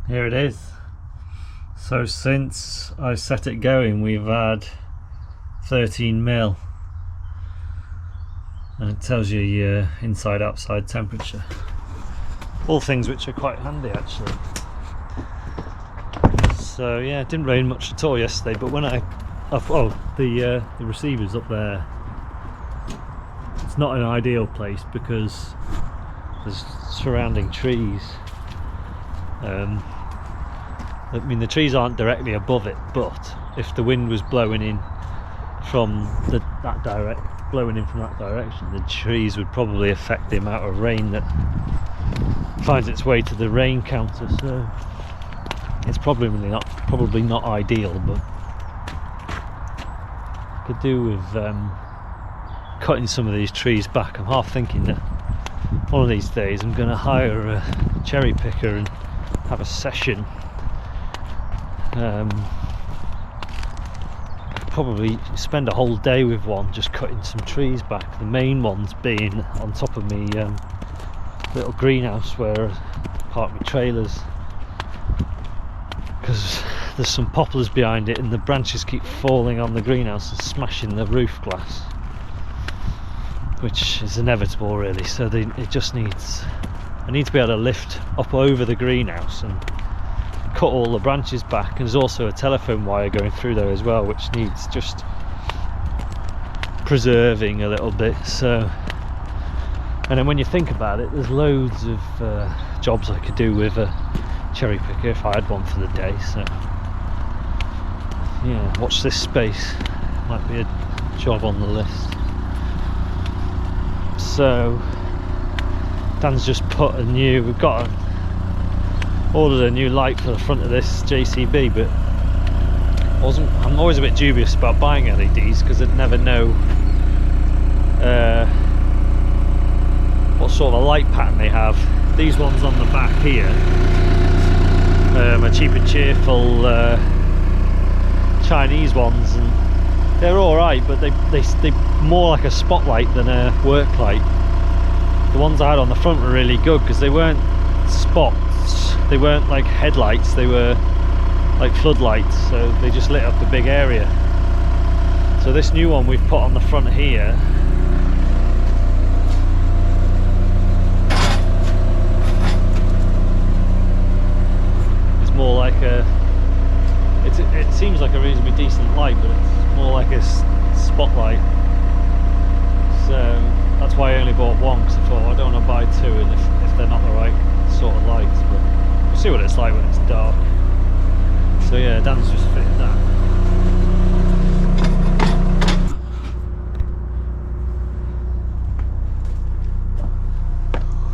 Here it is. So since I set it going, we've had 13 mil, and it tells you your inside outside temperature, all things which are quite handy actually. So yeah, it didn't rain much at all yesterday, but when the receiver's up there, it's not an ideal place because there's surrounding trees. I mean, the trees aren't directly above it, but if the wind was blowing in from that direction, the trees would probably affect the amount of rain that finds its way to the rain counter. So it's probably not ideal, but could do with cutting some of these trees back. I'm half thinking that one of these days I'm going to hire a cherry picker and have a session. Probably spend a whole day with one just cutting some trees back, the main ones being on top of me little greenhouse where I park my trailers, because there's some poplars behind it and the branches keep falling on the greenhouse and smashing the roof glass, which is inevitable really. So I need to be able to lift up over the greenhouse and cut all the branches back. And there's also a telephone wire going through there as well, which needs just preserving a little bit. So, and then when you think about it, there's loads of jobs I could do with a cherry picker if I had one for the day. So yeah, watch this space, might be a job on the list. So Dan's just put we've ordered a new light for the front of this JCB, but I'm always a bit dubious about buying LEDs because I'd never know what sort of a light pattern they have. These ones on the back here are cheap and cheerful Chinese ones, and they're alright, but they more like a spotlight than a work light. The ones I had on the front were really good because they weren't spots, they weren't like headlights, they were like floodlights, so they just lit up a big area. So this new one we've put on the front here is more like it seems like a reasonably decent light, but it's more like a spotlight. So that's why I only bought one, because I thought I don't want to buy two and if they're not the right sort of lights, but we'll see what it's like when it's dark. So yeah, Dan's just fitted that.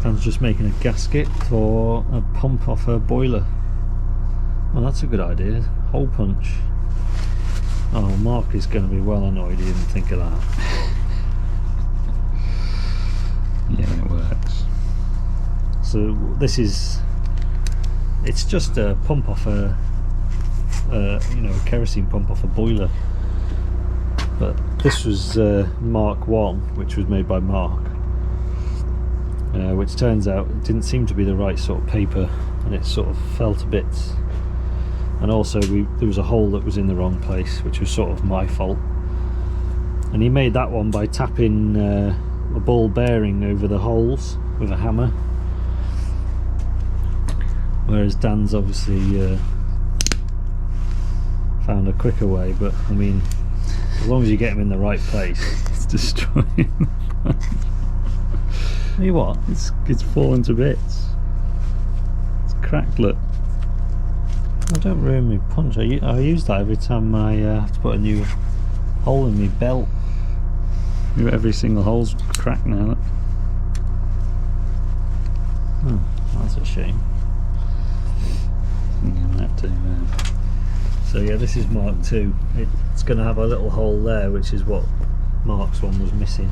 Dan's just making a gasket for a pump off her boiler. Well, that's a good idea. Hole punch. Oh, Mark is going to be well annoyed he didn't think of that. Yeah, it works. So it's just a pump off a kerosene pump off a boiler. But this was Mark 1, which was made by Mark, which turns out it didn't seem to be the right sort of paper, and it sort of fell to bits. And also there was a hole that was in the wrong place, which was sort of my fault. And he made that one by tapping a ball bearing over the holes with a hammer, whereas Dan's obviously found a quicker way. But I mean, as long as you get him in the right place. It's destroying the punch. Hey, what? It's fallen to bits. It's cracked, look. I don't ruin my punch. I use that every time I have to put a new hole in my belt. Every single hole's cracked now, look. Oh, that's a shame. You'll have to, So yeah, this is Mark 2. It's going to have a little hole there, which is what Mark's one was missing.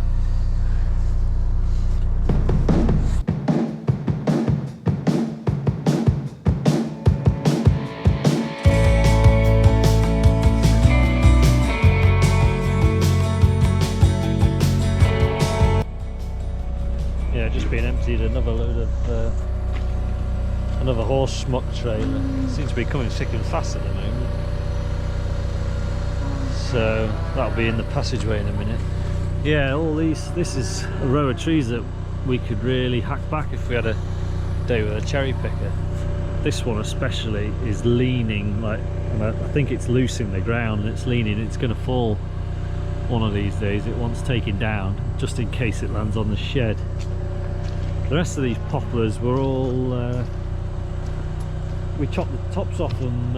Another horse muck trailer. Seems to be coming thick and fast at the moment. So that'll be in the passageway in a minute. Yeah, all these, this is a row of trees that we could really hack back if we had a day with a cherry picker. This one especially is leaning, like, and I think it's loose in the ground and it's leaning, it's going to fall one of these days. It wants taking down just in case it lands on the shed. The rest of these poplars were all we chopped the tops off them,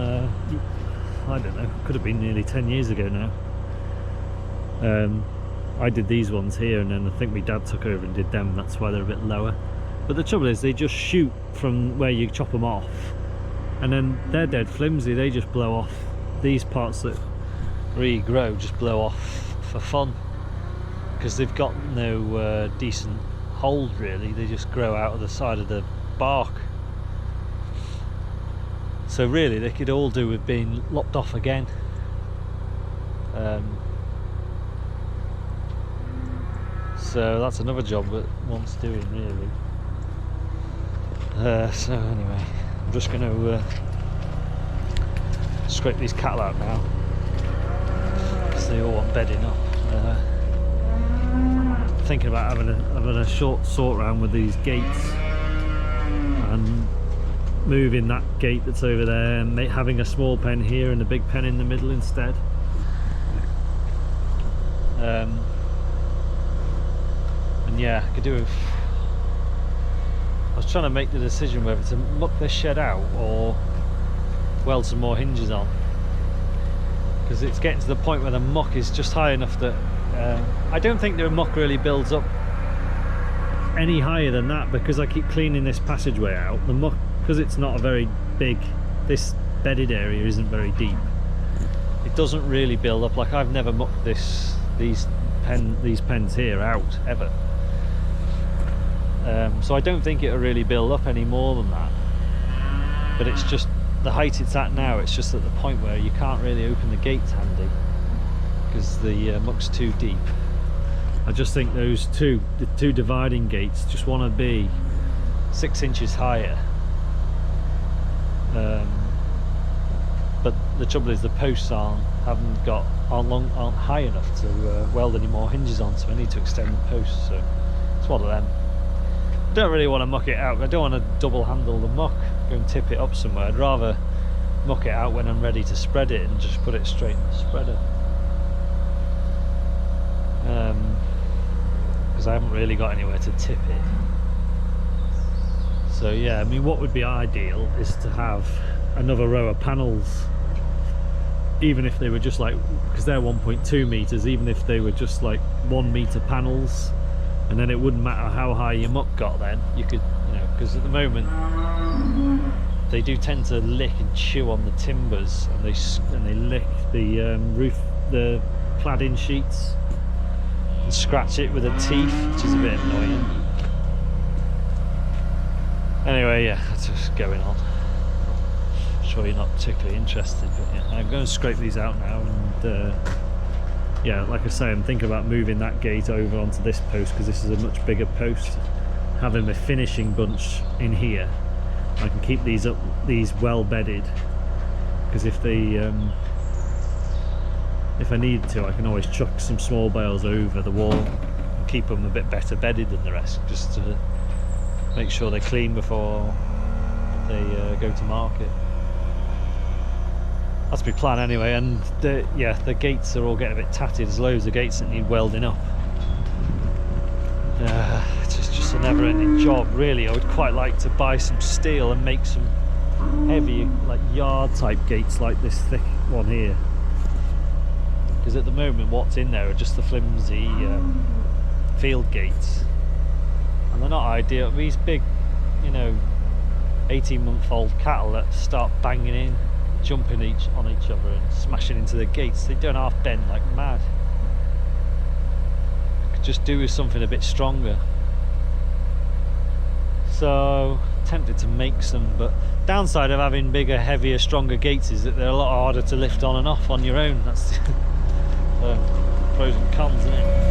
I don't know, could have been nearly 10 years ago now. I did these ones here, and then I think my dad took over and did them. That's why they're a bit lower. But the trouble is, they just shoot from where you chop them off, and then they're dead flimsy. They just blow off. These parts that regrow just blow off for fun, because they've got no decent hold really. They just grow out of the side of the bark. So really, they could all do with being lopped off again. So that's another job that wants doing really. So anyway, I'm just going to scrape these cattle out now, because they all want bedding up. Thinking about having a short sort round with these gates and moving that gate that's over there and having a small pen here and a big pen in the middle instead. And yeah, I could do with, I was trying to make the decision whether to muck this shed out or weld some more hinges on, because it's getting to the point where the muck is just high enough that I don't think the muck really builds up any higher than that, because I keep cleaning this passageway out. The muck, because it's not a very big, this bedded area isn't very deep, it doesn't really build up. Like, I've never mucked these pens here out ever. So I don't think it'll really build up any more than that. But it's just the height it's at now, it's just at the point where you can't really open the gates handy, because the muck's too deep. I just think the two dividing gates just want to be 6 inches higher. But the trouble is, the posts aren't high enough to weld any more hinges on, so I need to extend the posts. So it's one of them. I don't really want to muck it out. I don't want to double handle the muck, go and tip it up somewhere. I'd rather muck it out when I'm ready to spread it and just put it straight in the spreader. Because I haven't really got anywhere to tip it. So yeah, I mean, what would be ideal is to have another row of panels, even if they were just like, because they're 1.2 meters, even if they were just like 1 meter panels, and then it wouldn't matter how high your muck got. Then you could, you know, because at the moment they do tend to lick and chew on the timbers, and they lick the roof, the cladding sheets, and scratch it with their teeth, which is a bit annoying. Anyway, yeah, that's just going on. I'm sure you're not particularly interested, but yeah, I'm going to scrape these out now, and yeah, like I say, I'm thinking about moving that gate over onto this post, because this is a much bigger post. Having a finishing bunch in here, I can keep these well bedded, because if I need to, I can always chuck some small bales over the wall and keep them a bit better bedded than the rest, just to make sure they're clean before they go to market. That's my plan anyway. And yeah, the gates are all getting a bit tatty. There's loads of gates that need welding up. It's just a never-ending job really. I would quite like to buy some steel and make some heavy, like yard type gates like this thick one here, because at the moment what's in there are just the flimsy field gates, and they're not ideal. These big, you know, 18-month-old cattle that start banging in, jumping on each other and smashing into the gates, they don't half bend like mad. Could just do with something a bit stronger. So tempted to make some, but downside of having bigger, heavier, stronger gates is that they're a lot harder to lift on and off on your own. That's the pros and cons, isn't it?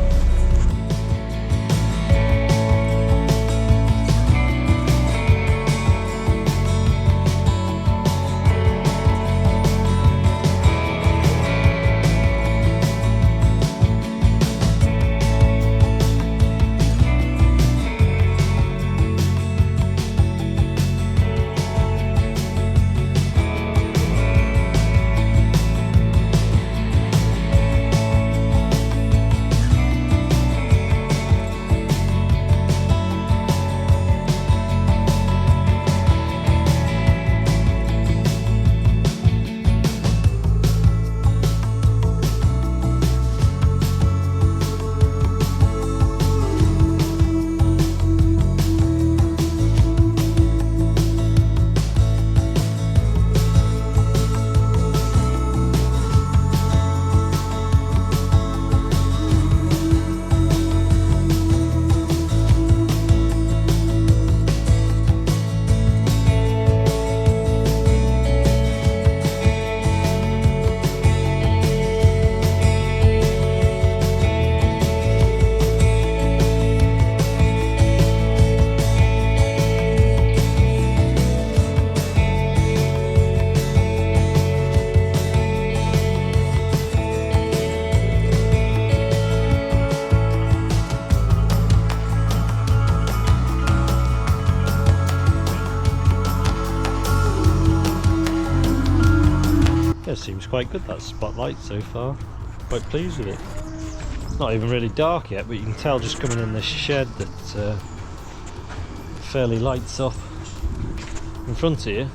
It seems quite good, that spotlight so far. Quite pleased with it. It's not even really dark yet, but you can tell just coming in the shed that it fairly lights up in front of you.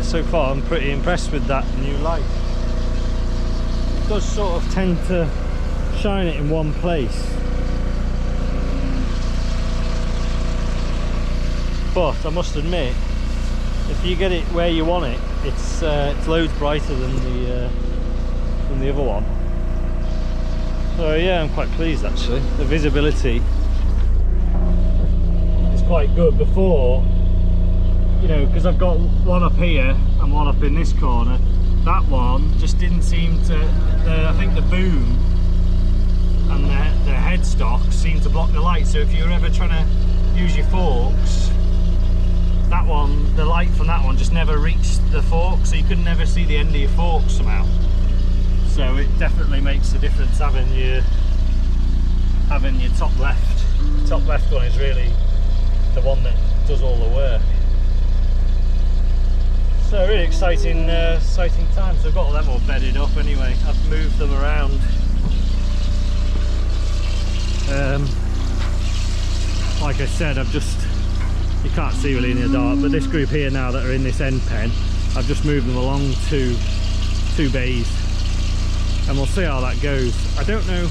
So far I'm pretty impressed with that new light. It does sort of tend to shine it in one place, but I must admit, if you get it where you want it, it's loads brighter than the other one. So yeah, I'm quite pleased actually. The visibility is quite good. Before, you know, because I've got one up here and one up in this corner, that one just didn't seem to, I think the boom and the headstock seemed to block the light. So if you're ever trying to use your forks, that one, the light from that one just never reached the fork, so you could never see the end of your fork somehow. So it definitely makes a difference having your top left. The top left one is really the one that does all the work. So really exciting times. So I've got them all bedded up anyway. I've moved them around. Like I said, you can't see really in the dark, but this group here now that are in this end pen, I've just moved them along to two bays, and we'll see how that goes. I don't know,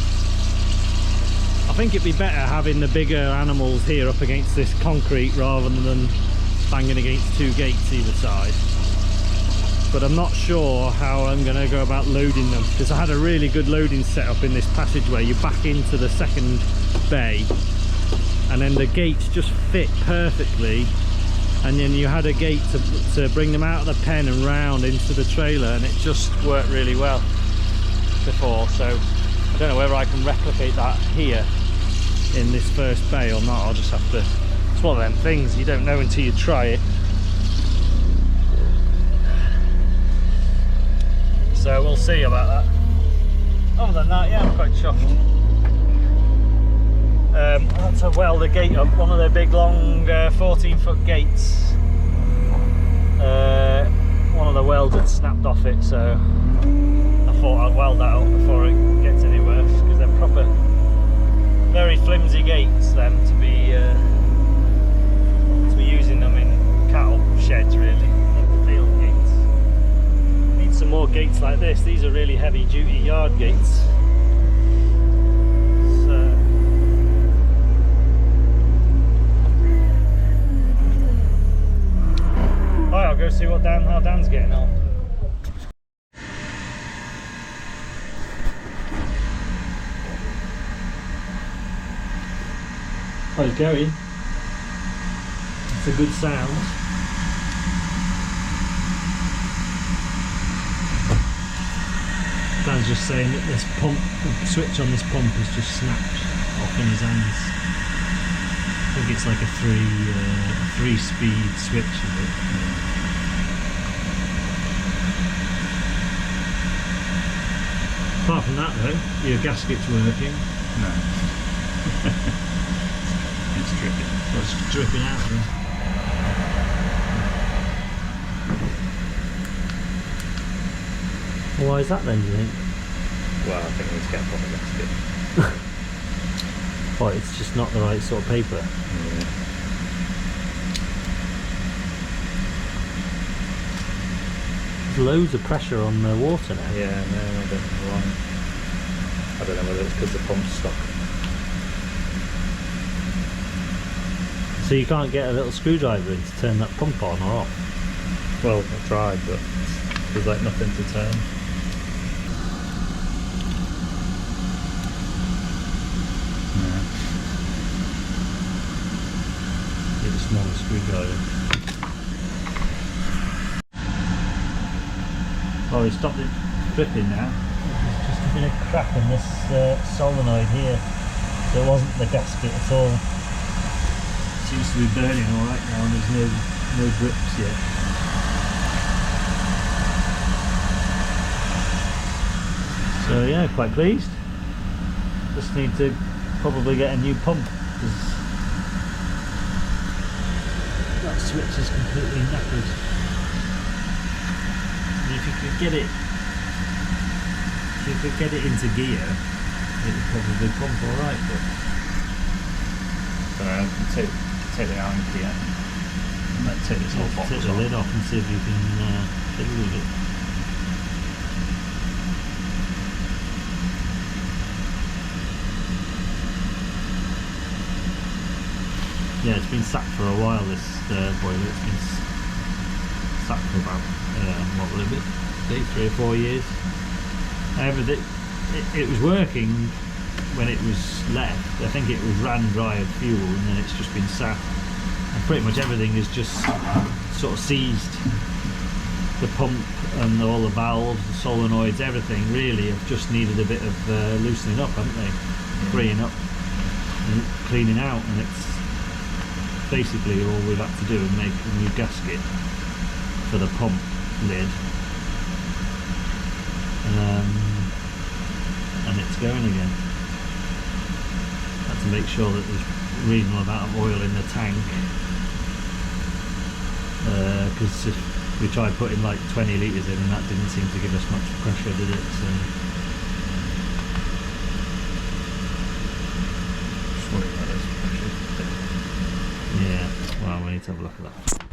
I think it'd be better having the bigger animals here up against this concrete rather than banging against two gates either side. But I'm not sure how I'm going to go about loading them, because I had a really good loading setup in this passageway. You back into the second bay and then the gates just fit perfectly, and then you had a gate to bring them out of the pen and round into the trailer, and it just worked really well before. So I don't know whether I can replicate that here in this first bay or not. I'll just have to, it's one of them things you don't know until you try it. So we'll see about that. Other than that, yeah, I'm quite chuffed. I had to weld the gate up, one of the big long 14-foot gates. One of the welds had snapped off it, so I thought I'd weld that up before it gets any worse, because they're proper, very flimsy gates, them, to be using them in cattle sheds, really, field gates. Need some more gates like this. These are really heavy duty yard gates. I'll go see how Dan's getting on. Oh, he's going. It's a good sound. Dan's just saying that this pump, the switch on this pump has just snapped off in his hands. I think it's like a three-speed switch, is it? Apart from that though, your gasket's working. No. It's dripping. Well, it's dripping out then. Why is that then, do you think? Well, I think we need to get a proper gasket. Oh, it's just not the right sort of paper. Yeah. There's loads of pressure on the water now. Yeah, no, I don't know why. I don't know whether it's because the pump's stuck. So you can't get a little screwdriver in to turn that pump on or off? Well, I tried, but there's like nothing to turn. Yeah. Get a smaller screwdriver. Oh, he stopped it dripping now. There's just a bit of crack in this solenoid here. So it wasn't the gasket at all. Seems to be burning alright now and there's no drips yet. So yeah, quite pleased. Just need to probably get a new pump because that switch is completely knackered. And if you could get it into gear, it would probably pump alright, but Take the iron key out. And then take this whole box take the lid off and see if you can fiddle with it. Yeah, it's been sat for a while, this boiler. It's been sat for about, what will it be, 3 or 4 years. However, it was working when it was left. I think it was ran dry of fuel and then it's just been sat. And pretty much everything is just sort of seized. The pump and all the valves, the solenoids, everything really have just needed a bit of loosening up, haven't they? Freeing up and cleaning out, and it's basically all we've had to do is make a new gasket for the pump lid, and it's going again. Had to make sure that there's a reasonable amount of oil in the tank, because if we tried putting like 20 litres in and that didn't seem to give us much pressure, did it? So yeah, well, we need to have a look at that.